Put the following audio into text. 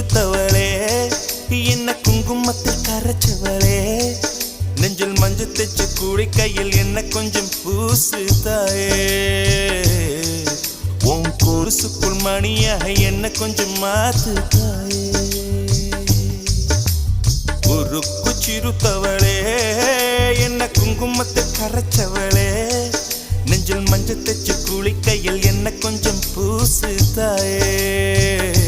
சிறுத்தவளே என்ன குங்குமத்தில் கரைச்சவளே நெஞ்சில் மஞ்சள் தைச்சு கூடி கையில் என்ன கொஞ்சம் பூசு தாயே உன் கொலுசுக்குள் மணியாக என்ன கொஞ்சம் மாத்து தாயே உருக்கு சிறுத்தவளே என்ன குங்குமத்தில் கரைச்சவளே நெஞ்சில் மஞ்சள் தைச்சு கூலி கையில் என்ன கொஞ்சம் பூசு தாயே